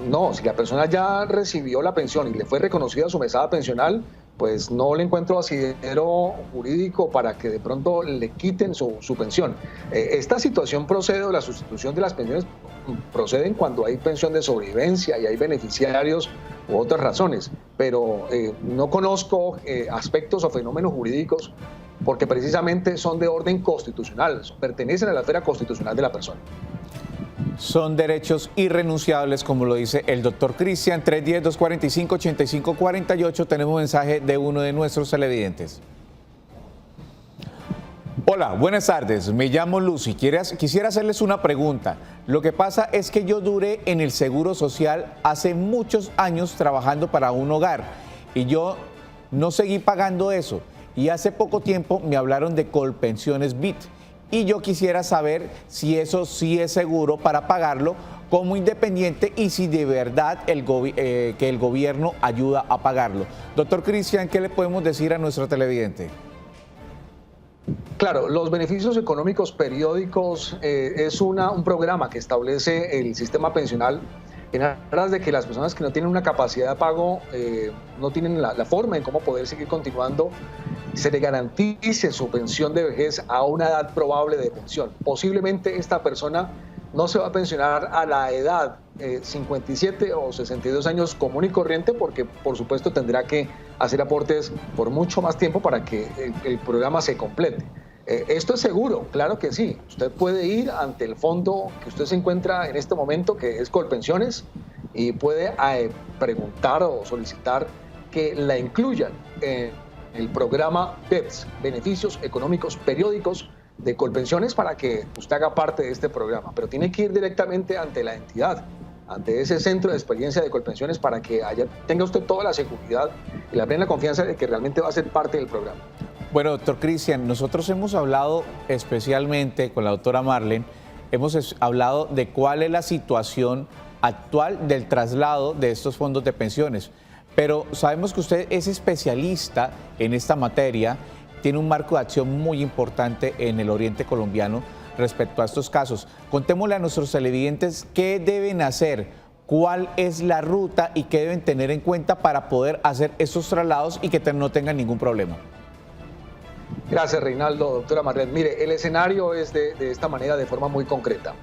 S3: No, si la persona ya recibió la pensión y le fue reconocida su mesada pensional, pues no le encuentro asidero jurídico para que de pronto le quiten su pensión. Esta situación procede, o la sustitución de las pensiones proceden cuando hay pensión de sobrevivencia y hay beneficiarios u otras razones, pero no conozco aspectos o fenómenos jurídicos porque precisamente son de orden constitucional, pertenecen a la esfera constitucional de la persona.
S1: Son derechos irrenunciables, como lo dice el doctor Cristian. 310-245-8548. Tenemos un mensaje de uno de nuestros televidentes. Hola, buenas tardes. Me llamo Lucy. Quisiera hacerles una pregunta. Lo que pasa es que yo duré en el Seguro Social hace muchos años trabajando para un hogar y yo no seguí pagando eso. Y hace poco tiempo me hablaron de Colpensiones BIT. Y yo quisiera saber si eso sí es seguro para pagarlo como independiente y si de verdad que el gobierno ayuda a pagarlo. Doctor Cristian, ¿qué le podemos decir a nuestro televidente?
S3: Claro, los beneficios económicos periódicos es un programa que establece el sistema pensional en aras de que las personas que no tienen una capacidad de pago, no tienen la forma en cómo poder seguir continuando, se le garantice su pensión de vejez a una edad probable de pensión. Posiblemente esta persona no se va a pensionar a la edad 57 o 62 años común y corriente, porque por supuesto tendrá que hacer aportes por mucho más tiempo para que el programa se complete. Esto es seguro, claro que sí. Usted puede ir ante el fondo que usted se encuentra en este momento, que es Colpensiones, y puede preguntar o solicitar que la incluyan en el programa BEPS, Beneficios Económicos Periódicos de Colpensiones, para que usted haga parte de este programa. Pero tiene que ir directamente ante la entidad, ante ese centro de experiencia de Colpensiones, para que allá tenga usted toda la seguridad y la plena confianza de que realmente va a ser parte del programa.
S1: Bueno, doctor Cristian, nosotros hemos hablado especialmente con la doctora Marlene, hemos hablado de cuál es la situación actual del traslado de estos fondos de pensiones, pero sabemos que usted es especialista en esta materia, tiene un marco de acción muy importante en el oriente colombiano respecto a estos casos. Contémosle a nuestros televidentes qué deben hacer, cuál es la ruta y qué deben tener en cuenta para poder hacer estos traslados y que no tengan ningún problema.
S3: Gracias, Reinaldo. Doctora Marlene, mire, el escenario es de esta manera, de forma muy concreta.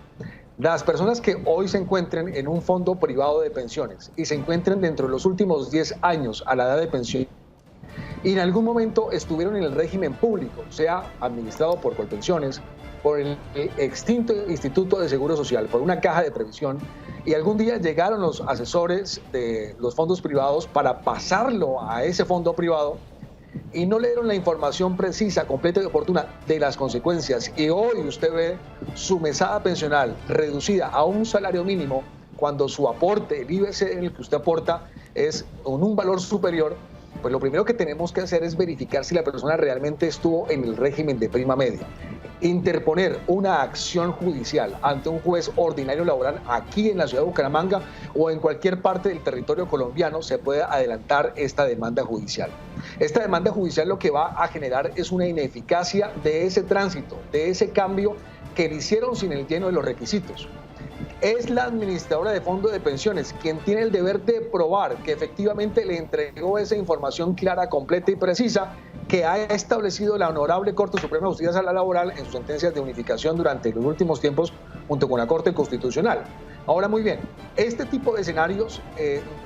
S3: Las personas que hoy se encuentren en un fondo privado de pensiones y se encuentren dentro de los últimos 10 años a la edad de pensión y en algún momento estuvieron en el régimen público, sea administrado por Colpensiones, por el extinto Instituto de Seguro Social, por una caja de previsión, y algún día llegaron los asesores de los fondos privados para pasarlo a ese fondo privado, y no le dieron la información precisa, completa y oportuna de las consecuencias, y hoy usted ve su mesada pensional reducida a un salario mínimo cuando su aporte, el IBC en el que usted aporta, es con un valor superior, pues lo primero que tenemos que hacer es verificar si la persona realmente estuvo en el régimen de prima media. Interponer una acción judicial ante un juez ordinario laboral aquí en la ciudad de Bucaramanga o en cualquier parte del territorio colombiano, se puede adelantar esta demanda judicial. Esta demanda judicial lo que va a generar es una ineficacia de ese tránsito, de ese cambio que le hicieron sin el lleno de los requisitos. Es la administradora de fondo de pensiones quien tiene el deber de probar que efectivamente le entregó esa información clara, completa y precisa que ha establecido la Honorable Corte Suprema de Justicia Laboral en sus sentencias de unificación durante los últimos tiempos junto con la Corte Constitucional. Ahora, muy bien, este tipo de escenarios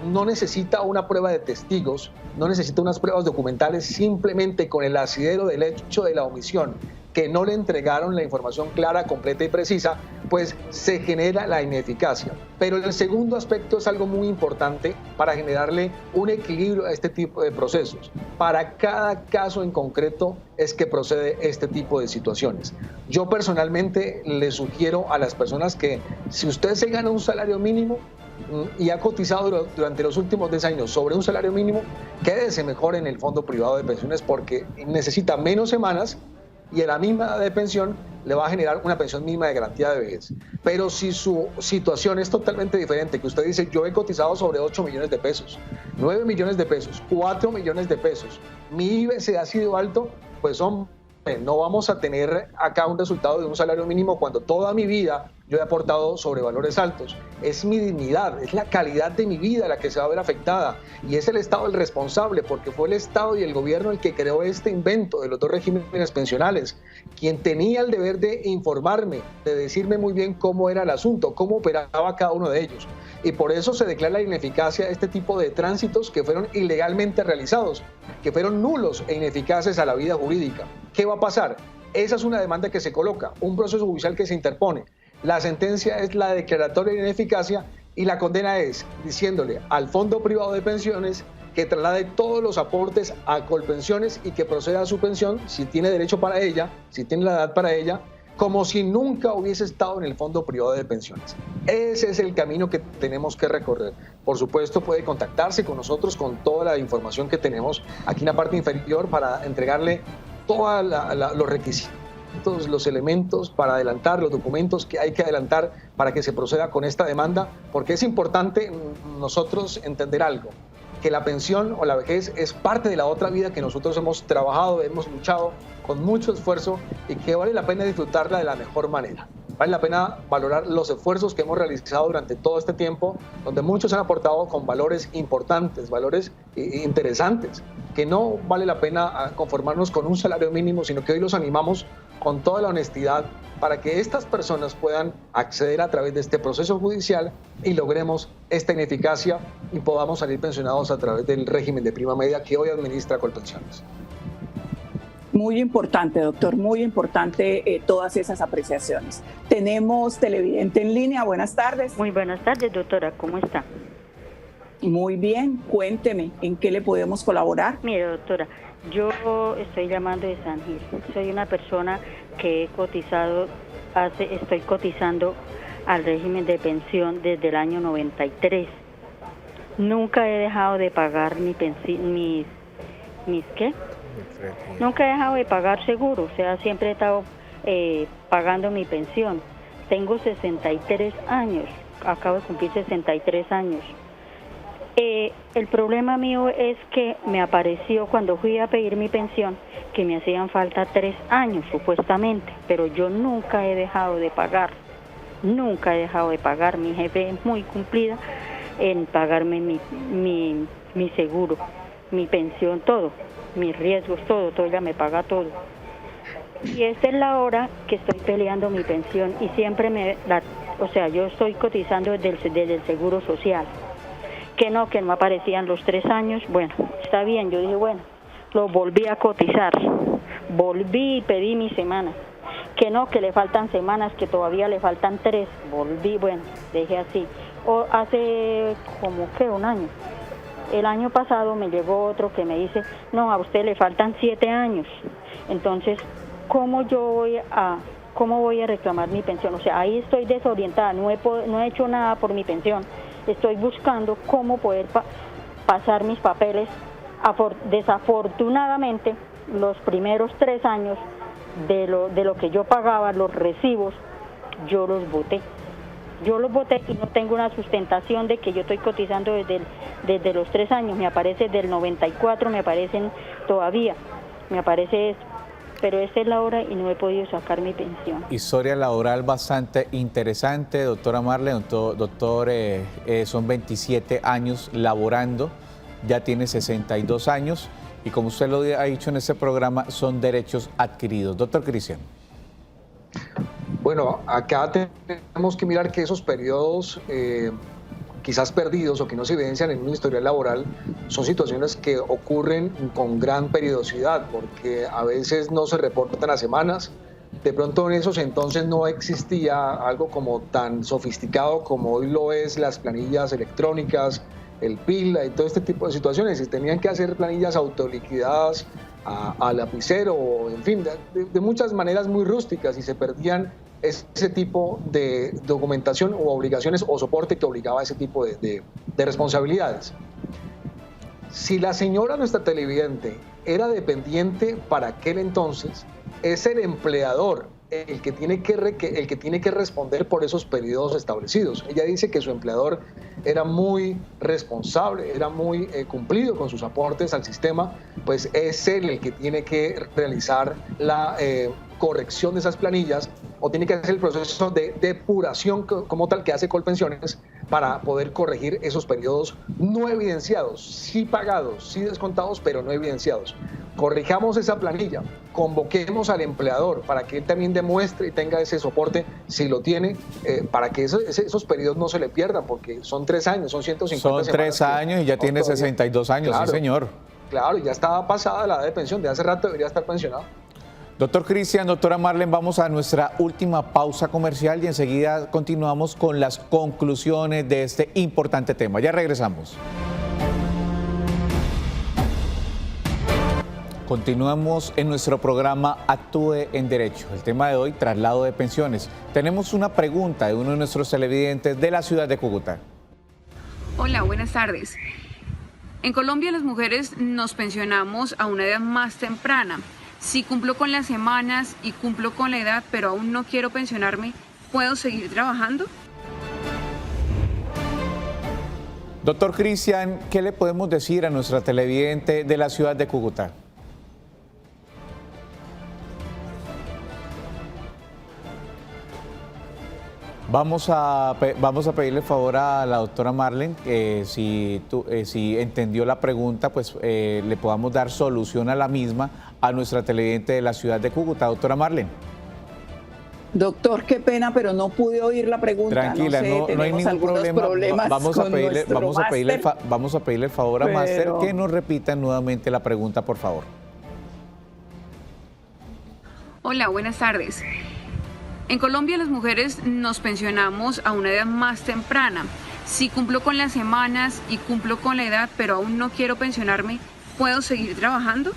S3: no necesita una prueba de testigos, no necesita unas pruebas documentales, simplemente con el asidero del hecho de la omisión, que no le entregaron la información clara, completa y precisa, pues se genera la ineficacia. Pero el segundo aspecto es algo muy importante para generarle un equilibrio a este tipo de procesos. Para cada caso en concreto es que procede este tipo de situaciones. Yo personalmente le sugiero a las personas que si usted se gana un salario mínimo y ha cotizado durante los últimos 10 años sobre un salario mínimo, quédese mejor en el fondo privado de pensiones porque necesita menos semanas y a la misma edad de pensión le va a generar una pensión mínima de garantía de vejez. Pero si su situación es totalmente diferente, que usted dice, yo he cotizado sobre 8 millones de pesos, 9 millones de pesos, 4 millones de pesos, mi IBC ha sido alto, pues hombre, no vamos a tener acá un resultado de un salario mínimo cuando toda mi vida yo he aportado sobre valores altos. Es mi dignidad, es la calidad de mi vida la que se va a ver afectada y es el Estado el responsable porque fue el Estado y el gobierno el que creó este invento de los dos regímenes pensionales, quien tenía el deber de informarme, de decirme muy bien cómo era el asunto, cómo operaba cada uno de ellos. Y por eso se declara la ineficacia de este tipo de tránsitos que fueron ilegalmente realizados, que fueron nulos e ineficaces a la vida jurídica. ¿Qué va a pasar? Esa es una demanda que se coloca, un proceso judicial que se interpone. La sentencia es la declaratoria de ineficacia y la condena es diciéndole al fondo privado de pensiones que traslade todos los aportes a Colpensiones y que proceda a su pensión, si tiene derecho para ella, si tiene la edad para ella, como si nunca hubiese estado en el fondo privado de pensiones. Ese es el camino que tenemos que recorrer. Por supuesto, puede contactarse con nosotros con toda la información que tenemos aquí en la parte inferior para entregarle todos los requisitos, los elementos para adelantar, los documentos que hay que adelantar para que se proceda con esta demanda, porque es importante nosotros entender algo, que la pensión o la vejez es parte de la otra vida que nosotros hemos trabajado, hemos luchado con mucho esfuerzo y que vale la pena disfrutarla de la mejor manera. Vale la pena valorar los esfuerzos que hemos realizado durante todo este tiempo, donde muchos han aportado con valores importantes, valores interesantes, que no vale la pena conformarnos con un salario mínimo, sino que hoy los animamos con toda la honestidad para que estas personas puedan acceder a través de este proceso judicial y logremos esta ineficacia y podamos salir pensionados a través del régimen de prima media que hoy administra Colpensiones.
S2: Muy importante, doctor, muy importante todas esas apreciaciones. Tenemos televidente en línea, buenas tardes.
S9: Muy buenas tardes, doctora, ¿cómo está?
S2: Muy bien, cuénteme, ¿en qué le podemos colaborar?
S9: Mire, doctora, yo estoy llamando de San Gil. Soy una persona que he cotizado, estoy cotizando al régimen de pensión desde el año 93. Nunca he dejado de pagar mis ¿qué? Nunca he dejado de pagar seguro, o sea, siempre he estado pagando mi pensión. Tengo 63 años, acabo de cumplir 63 años. El problema mío es que me apareció cuando fui a pedir mi pensión que me hacían falta 3 años supuestamente, pero yo nunca he dejado de pagar, nunca he dejado de pagar. Mi jefe es muy cumplida en pagarme mi seguro, mi pensión, todo, mis riesgos, todo, ella me paga todo. Y esta es la hora que estoy peleando mi pensión y siempre yo estoy cotizando desde el Seguro Social. Que no aparecían los 3 años. Bueno, está bien, yo dije, bueno, lo volví a cotizar, volví y pedí mi semana. Que le faltan semanas, que todavía le faltan 3, volví, bueno, dejé así. Hace como un año. El año pasado me llegó otro que me dice, no, a usted le faltan 7 años. Entonces, ¿cómo voy a reclamar mi pensión? O sea, ahí estoy desorientada, no he hecho nada por mi pensión. Estoy buscando cómo poder pasar mis papeles. Desafortunadamente, los primeros 3 años de lo que yo pagaba, los recibos, yo los boté. Y no tengo una sustentación de que yo estoy cotizando desde los 3 años. Me aparece del 94, me aparecen todavía. Me aparece eso. Pero esta es la hora y no he podido sacar mi pensión.
S1: Historia laboral bastante interesante, doctora Marlene. Doctor, son 27 años laborando, ya tiene 62 años y como usted lo ha dicho en este programa, son derechos adquiridos. Doctor Cristian.
S3: Bueno, acá tenemos que mirar que esos periodos quizás perdidos o que no se evidencian en un historial laboral son situaciones que ocurren con gran periodicidad porque a veces no se reportan a semanas. De pronto en esos entonces no existía algo como tan sofisticado como hoy lo es las planillas electrónicas, el PIL y todo este tipo de situaciones. Y tenían que hacer planillas autoliquidadas a lapicero, o en fin, de muchas maneras muy rústicas y se perdían ese tipo de documentación o obligaciones o soporte que obligaba a ese tipo de responsabilidades. Si la señora, nuestra televidente, era dependiente para aquel entonces, es el empleador el que tiene que responder por esos periodos establecidos. Ella dice que su empleador era muy responsable, era muy cumplido con sus aportes al sistema, pues es él el que tiene que realizar la corrección de esas planillas o tiene que hacer el proceso de depuración como tal que hace Colpensiones para poder corregir esos periodos no evidenciados, sí pagados, sí descontados, pero no evidenciados. Corrijamos esa planilla, convoquemos al empleador para que él también demuestre y tenga ese soporte, si lo tiene, para que esos periodos no se le pierdan, porque son 3 años, son 150 semanas.
S1: Son 3 años y ya tiene todavía 62 años, claro, sí señor.
S3: Claro, ya estaba pasada la edad de pensión, de hace rato debería estar pensionado.
S1: Doctor Cristian, doctora Marlene, vamos a nuestra última pausa comercial y enseguida continuamos con las conclusiones de este importante tema. Ya regresamos. Continuamos en nuestro programa Actúe en Derecho. El tema de hoy, traslado de pensiones. Tenemos una pregunta de uno de nuestros televidentes de la ciudad de Cúcuta.
S10: Hola, buenas tardes. En Colombia las mujeres nos pensionamos a una edad más temprana. Si cumplo con las semanas y cumplo con la edad, pero aún no quiero pensionarme, ¿puedo seguir trabajando?
S1: Doctor Cristian, ¿qué le podemos decir a nuestra televidente de la ciudad de Cúcuta? Vamos a pedirle favor a la doctora Marlene, si entendió la pregunta, pues le podamos dar solución a la misma a nuestra televidente de la ciudad de Cúcuta. Doctora Marlene.
S2: Doctor, qué pena, pero no pude oír la pregunta.
S1: Tranquila, no hay ningún problema. Vamos a pedirle el favor a Máster que nos repita nuevamente la pregunta, por favor.
S10: Hola, buenas tardes. En Colombia las mujeres nos pensionamos a una edad más temprana. Si cumplo con las semanas y cumplo con la edad, pero aún no quiero pensionarme, ¿puedo seguir trabajando?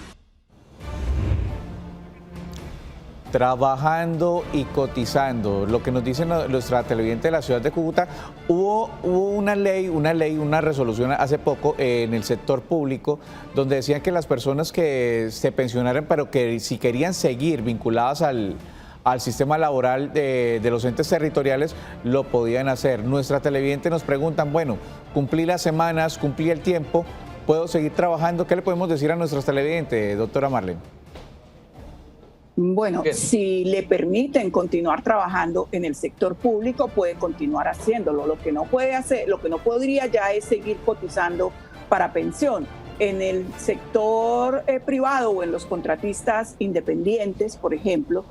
S1: Trabajando y cotizando, lo que nos dice nuestra televidente de la ciudad de Cúcuta, hubo una resolución hace poco en el sector público donde decían que las personas que se pensionaran, pero que si querían seguir vinculadas al sistema laboral de los entes territoriales, lo podían hacer. Nuestra televidente nos preguntan, bueno, cumplí las semanas, cumplí el tiempo, ¿puedo seguir trabajando? ¿Qué le podemos decir a nuestras televidentes, doctora Marlene?
S2: Bueno, si le permiten continuar trabajando en el sector público, puede continuar haciéndolo. Lo que no puede hacer, lo que no podría ya es seguir cotizando para pensión. En el sector privado o en los contratistas independientes, por ejemplo,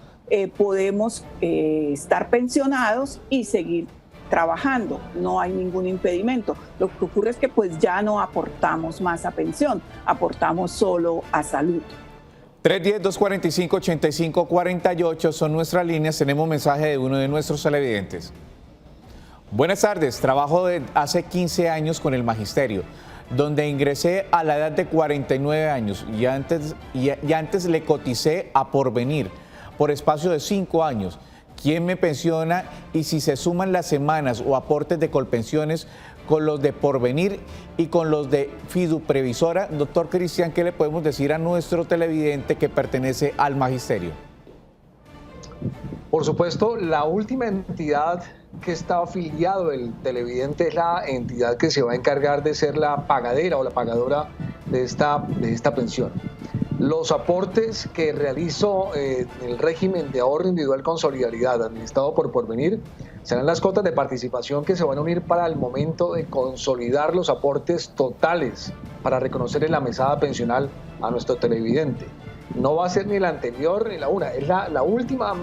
S2: podemos estar pensionados y seguir trabajando, no hay ningún impedimento. Lo que ocurre es que pues ya no aportamos más a pensión, aportamos solo a salud.
S1: 310-245-8548 son nuestras líneas. Tenemos mensaje de uno de nuestros televidentes. Buenas tardes, trabajo hace 15 años con el magisterio, donde ingresé a la edad de 49 años y antes le coticé a Porvenir por espacio de 5 años. ¿Quién me pensiona? Y si se suman las semanas o aportes de Colpensiones con los de Porvenir y con los de Fiduprevisora. Doctor Cristian, ¿qué le podemos decir a nuestro televidente que pertenece al magisterio?
S3: Por supuesto, la última entidad que está afiliado el televidente es la entidad que se va a encargar de ser la pagadera o la pagadora de esta pensión. Los aportes que realizo en el régimen de ahorro individual con solidaridad administrado por Porvenir serán las cuotas de participación que se van a unir para el momento de consolidar los aportes totales para reconocer en la mesada pensional a nuestro televidente. No va a ser ni la anterior ni la una, es la última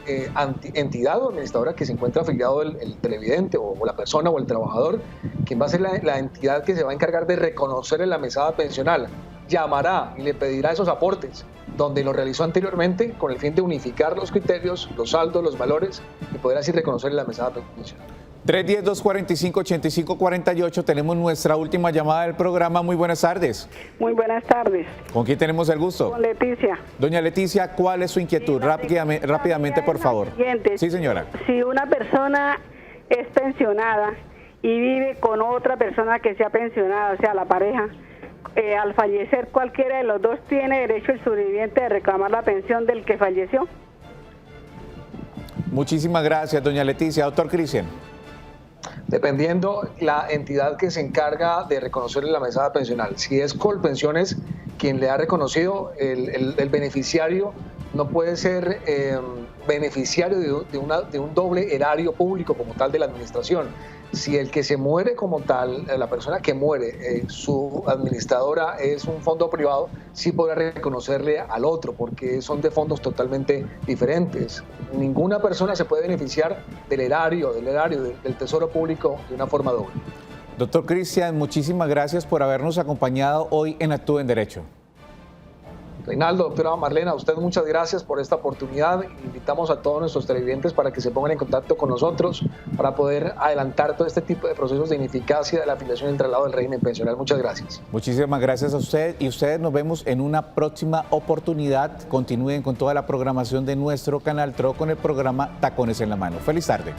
S3: entidad o administradora que se encuentra afiliado el televidente o la persona o el trabajador, quien va a ser la entidad que se va a encargar de reconocer en la mesada pensional. Llamará y le pedirá esos aportes donde lo realizó anteriormente con el fin de unificar los criterios, los saldos, los valores y poder así reconocer en la mesada pensional.
S1: 310-245-8548, tenemos nuestra última llamada del programa. Muy buenas tardes.
S11: Muy buenas tardes.
S1: ¿Con quién tenemos el gusto?
S11: Con Leticia.
S1: Doña Leticia, ¿cuál es su inquietud? Rápidamente, por favor. Sí, señora.
S11: Si una persona es pensionada y vive con otra persona que sea pensionada, o sea, la pareja, al fallecer cualquiera de los dos tiene derecho el sobreviviente de reclamar la pensión del que falleció.
S1: Muchísimas gracias, doña Leticia. Doctor Cristian.
S3: Dependiendo la entidad que se encarga de reconocer en la mesada pensional. Si es Colpensiones quien le ha reconocido, el beneficiario no puede ser beneficiario de un doble erario público como tal de la administración. Si el que se muere como tal, la persona que muere, su administradora es un fondo privado, sí podrá reconocerle al otro, porque son de fondos totalmente diferentes. Ninguna persona se puede beneficiar del erario del Tesoro Público de una forma doble.
S1: Doctor Cristian, muchísimas gracias por habernos acompañado hoy en Actúe en Derecho.
S3: Reinaldo, doctora Marlene, a usted muchas gracias por esta oportunidad. Invitamos a todos nuestros televidentes para que se pongan en contacto con nosotros para poder adelantar todo este tipo de procesos de ineficacia de la afiliación y el traslado del régimen pensional. Muchas gracias.
S1: Muchísimas gracias a usted y ustedes nos vemos en una próxima oportunidad. Continúen con toda la programación de nuestro canal TRO con el programa Tacones en la Mano. Feliz tarde.